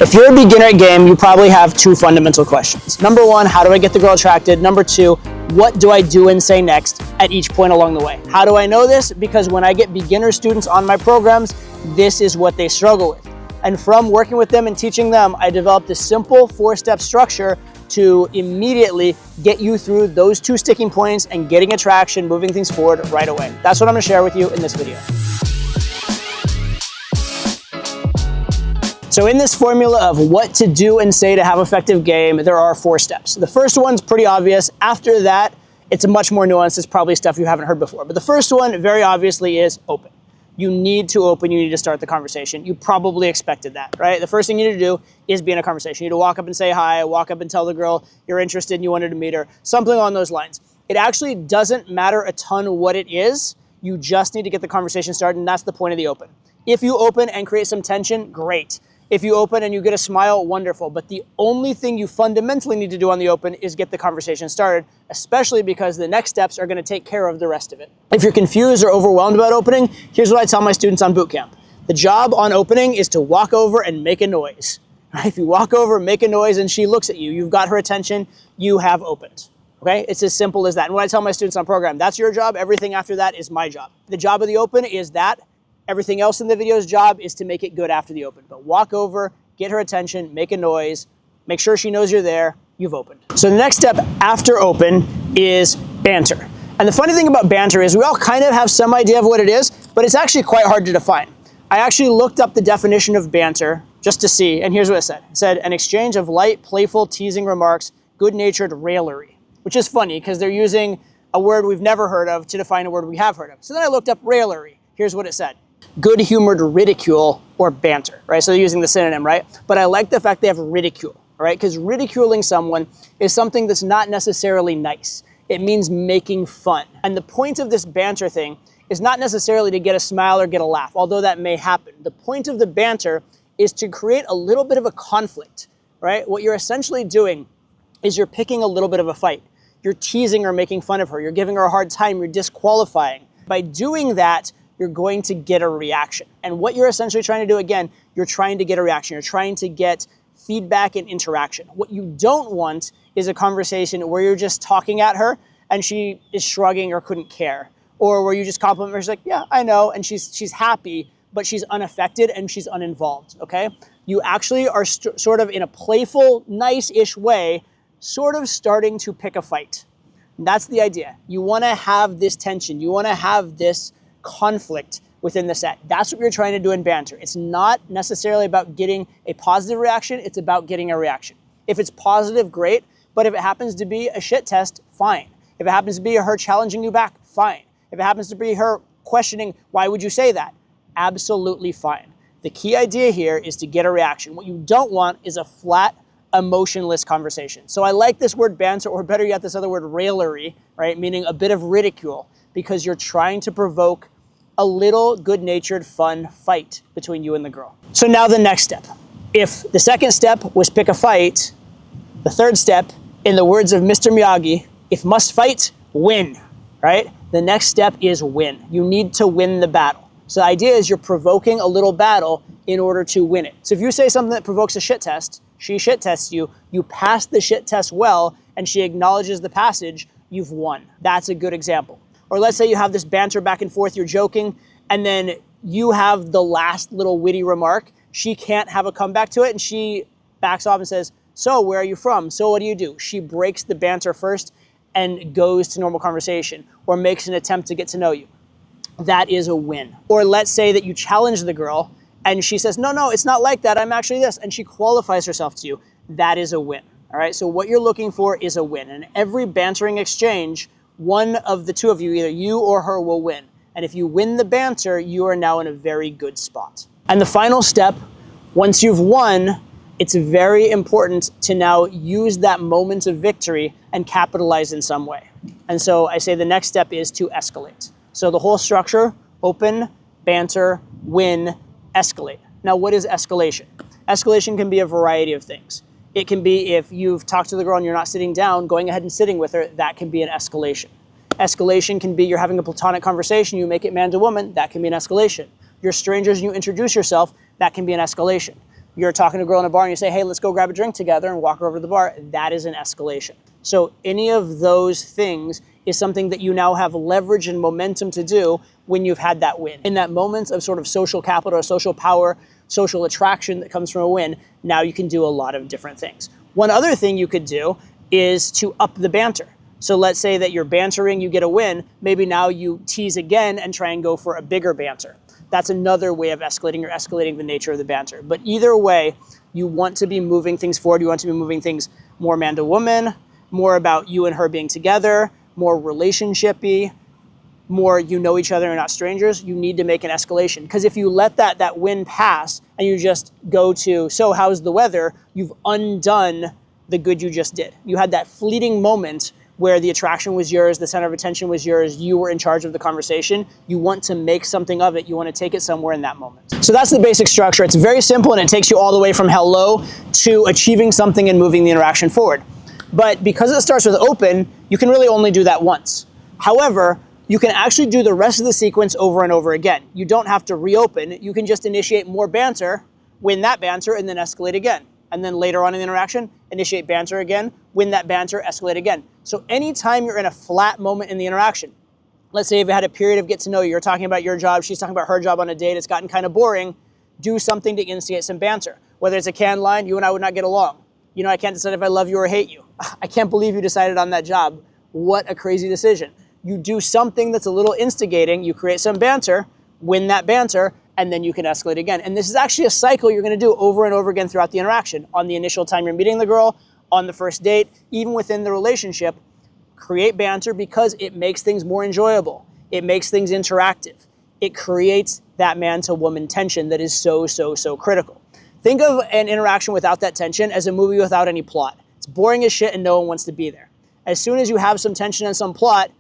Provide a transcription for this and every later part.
If you're a beginner at game, you probably have two fundamental questions. Number one, how do I get the girl attracted? Number two, what do I do and say next at each point along the way? How do I know this? Because when I get beginner students on my programs, this is what they struggle with. And from working with them and teaching them, I developed a simple 4-step structure to immediately get you through those two sticking points and getting attraction, moving things forward right away. That's what I'm gonna share with you in this video. So in this formula of what to do and say to have effective game, there are 4 steps. The first one's pretty obvious. After that, it's much more nuanced. It's probably stuff you haven't heard before. But the first one, very obviously, is open. You need to open, you need to start the conversation. You probably expected that, right? The first thing you need to do is be in a conversation. You need to walk up and say hi, walk up and tell the girl you're interested and you wanted to meet her, something along those lines. It actually doesn't matter a ton what it is. You just need to get the conversation started, and that's the point of the open. If you open and create some tension, great. If you open and you get a smile, wonderful. But the only thing you fundamentally need to do on the open is get the conversation started, especially because the next steps are going to take care of the rest of it. If you're confused or overwhelmed about opening, here's what I tell my students on boot camp. The job on opening is to walk over and make a noise. If you walk over, make a noise, and she looks at you, you've got her attention, you have opened. Okay? It's as simple as that. And what I tell my students on program, that's your job. Everything after that is my job. The job of the open is that. Everything else in the video's job is to make it good after the open. But walk over, get her attention, make a noise, make sure she knows you're there, you've opened. So the next step after open is banter. And the funny thing about banter is we all kind of have some idea of what it is, but it's actually quite hard to define. I actually looked up the definition of banter just to see, and here's what it said. It said, an exchange of light, playful, teasing remarks, good-natured raillery, which is funny because they're using a word we've never heard of to define a word we have heard of. So then I looked up raillery. Here's what it said. Good-humored ridicule or banter, right? So they're using the synonym, right? But I like the fact they have ridicule, right? Because ridiculing someone is something that's not necessarily nice. It means making fun. And the point of this banter thing is not necessarily to get a smile or get a laugh, although that may happen. The point of the banter is to create a little bit of a conflict, right? What you're essentially doing is you're picking a little bit of a fight. You're teasing or making fun of her. You're giving her a hard time. You're disqualifying. By doing that, you're going to get a reaction. And what you're essentially trying to do, again, you're trying to get a reaction. You're trying to get feedback and interaction. What you don't want is a conversation where you're just talking at her and she is shrugging or couldn't care. Or where you just compliment her, she's like, yeah, I know, and she's happy, but she's unaffected and she's uninvolved, okay? You actually are sort of in a playful, nice-ish way, sort of starting to pick a fight. And that's the idea. You wanna have this tension. You wanna have this conflict within the set. That's what you're trying to do in banter. It's not necessarily about getting a positive reaction, it's about getting a reaction. If it's positive, great, but if it happens to be a shit test, fine. If it happens to be her challenging you back, fine. If it happens to be her questioning, why would you say that? Absolutely fine. The key idea here is to get a reaction. What you don't want is a flat, emotionless conversation. So I like this word banter, or better yet, this other word raillery, right? Meaning a bit of ridicule, because you're trying to provoke a little good-natured, fun fight between you and the girl. So now the next step. If the second step was pick a fight, the third step, in the words of Mr. Miyagi, if must fight, win, right? The next step is win. You need to win the battle. So the idea is you're provoking a little battle in order to win it. So if you say something that provokes a shit test, she shit tests you, you pass the shit test well, and she acknowledges the passage, you've won. That's a good example. Or let's say you have this banter back and forth, you're joking, and then you have the last little witty remark. She can't have a comeback to it, and she backs off and says, so where are you from? So what do you do? She breaks the banter first and goes to normal conversation, or makes an attempt to get to know you. That is a win. Or let's say that you challenge the girl, and she says, no, it's not like that, I'm actually this, and she qualifies herself to you. That is a win, all right? So what you're looking for is a win. And every bantering exchange, one of the two of you, either you or her, will win. And if you win the banter, you are now in a very good spot. And the final step, once you've won, it's very important to now use that moment of victory and capitalize in some way. And so I say the next step is to escalate. So the whole structure, open, banter, win, escalate. Now, what is escalation? Escalation can be a variety of things. It can be if you've talked to the girl and you're not sitting down, going ahead and sitting with her, that can be an escalation. Escalation can be you're having a platonic conversation, you make it man to woman, that can be an escalation. You're strangers and you introduce yourself, that can be an escalation. You're talking to a girl in a bar and you say, hey, let's go grab a drink together, and walk her over to the bar. That is an escalation. So any of those things is something that you now have leverage and momentum to do when you've had that win. In that moment of sort of social capital or social power, social attraction that comes from a win, now you can do a lot of different things. One other thing you could do is to up the banter. So let's say that you're bantering, you get a win, maybe now you tease again and try and go for a bigger banter. That's another way of escalating. You're escalating the nature of the banter. But either way, you want to be moving things forward. You want to be moving things more man to woman, more about you and her being together, more relationship-y, more you know each other and not strangers. You need to make an escalation. Because if you let that win pass and you just go to, so how's the weather, you've undone the good you just did. You had that fleeting moment where the attraction was yours, the center of attention was yours, you were in charge of the conversation. You want to make something of it. You want to take it somewhere in that moment. So that's the basic structure. It's very simple, and it takes you all the way from hello to achieving something and moving the interaction forward. But because it starts with open, you can really only do that once. However, you can actually do the rest of the sequence over and over again. You don't have to reopen. You can just initiate more banter, win that banter, and then escalate again. And then later on in the interaction, initiate banter again, win that banter, escalate again. So anytime you're in a flat moment in the interaction, let's say if you had a period of get to know you, you're talking about your job, she's talking about her job on a date, it's gotten kind of boring, do something to instigate some banter. Whether it's a canned line, you and I would not get along. You know, I can't decide if I love you or hate you. I can't believe you decided on that job. What a crazy decision. You do something that's a little instigating, you create some banter, win that banter, and then you can escalate again. And this is actually a cycle you're gonna do over and over again throughout the interaction. On the initial time you're meeting the girl, on the first date, even within the relationship, create banter because it makes things more enjoyable. It makes things interactive. It creates that man to woman tension that is so, so, so critical. Think of an interaction without that tension as a movie without any plot. It's boring as shit and no one wants to be there. As soon as you have some tension and some plot,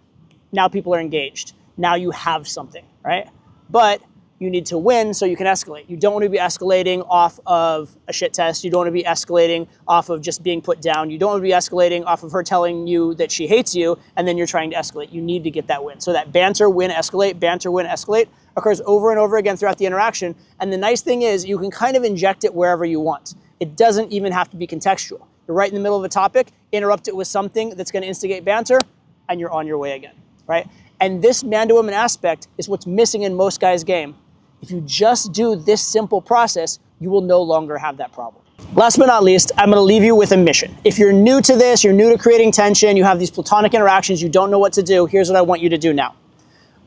now people are engaged. Now you have something, right? But you need to win so you can escalate. You don't want to be escalating off of a shit test. You don't want to be escalating off of just being put down. You don't want to be escalating off of her telling you that she hates you and then you're trying to escalate. You need to get that win. So that banter, win, escalate occurs over and over again throughout the interaction. And the nice thing is you can kind of inject it wherever you want. It doesn't even have to be contextual. You're right in the middle of a topic, interrupt it with something that's going to instigate banter, and you're on your way again, right? And this man-to-woman aspect is what's missing in most guys' game. If you just do this simple process, you will no longer have that problem. Last but not least, I'm gonna leave you with a mission. If you're new to this, you're new to creating tension, you have these platonic interactions, you don't know what to do, here's what I want you to do now.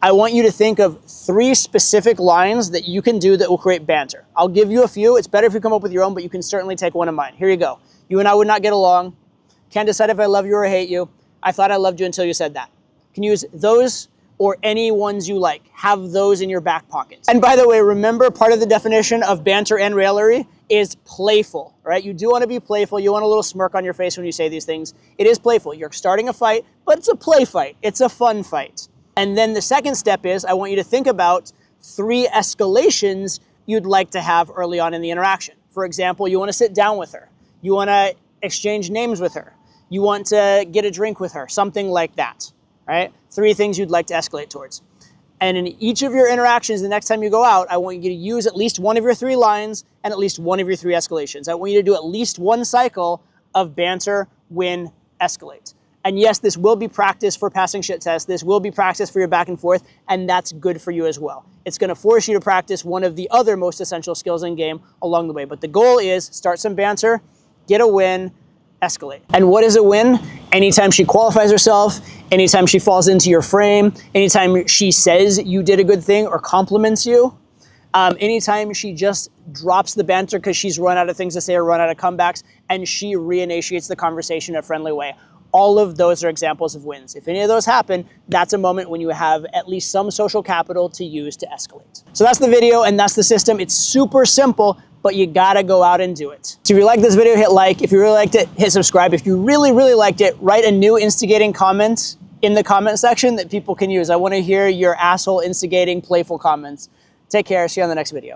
I want you to think of 3 specific lines that you can do that will create banter. I'll give you a few. It's better if you come up with your own, but you can certainly take one of mine. Here you go. You and I would not get along. Can't decide if I love you or hate you. I thought I loved you until you said that. You can use those or any ones you like. Have those in your back pockets. And by the way, remember part of the definition of banter and raillery is playful, right? You do want to be playful. You want a little smirk on your face when you say these things. It is playful. You're starting a fight, but it's a play fight. It's a fun fight. And then the second step is I want you to think about 3 escalations you'd like to have early on in the interaction. For example, you want to sit down with her. You want to exchange names with her. You want to get a drink with her, something like that, right? 3 things you'd like to escalate towards. And in each of your interactions, the next time you go out, I want you to use at least one of your 3 lines and at least one of your 3 escalations. I want you to do at least one cycle of banter, win, escalate. And yes, this will be practice for passing shit tests. This will be practice for your back and forth, and that's good for you as well. It's gonna force you to practice one of the other most essential skills in game along the way. But the goal is start some banter, get a win, escalate. And what is a win? Anytime she qualifies herself, anytime she falls into your frame, anytime she says you did a good thing or compliments you, anytime she just drops the banter because she's run out of things to say or run out of comebacks, and she reinitiates the conversation in a friendly way. All of those are examples of wins. If any of those happen, that's a moment when you have at least some social capital to use to escalate. So that's the video and that's the system. It's super simple, but you gotta go out and do it. So if you like this video, hit like. If you really liked it, hit subscribe. If you really, really liked it, write a new instigating comment in the comment section that people can use. I wanna hear your asshole instigating playful comments. Take care, see you on the next video.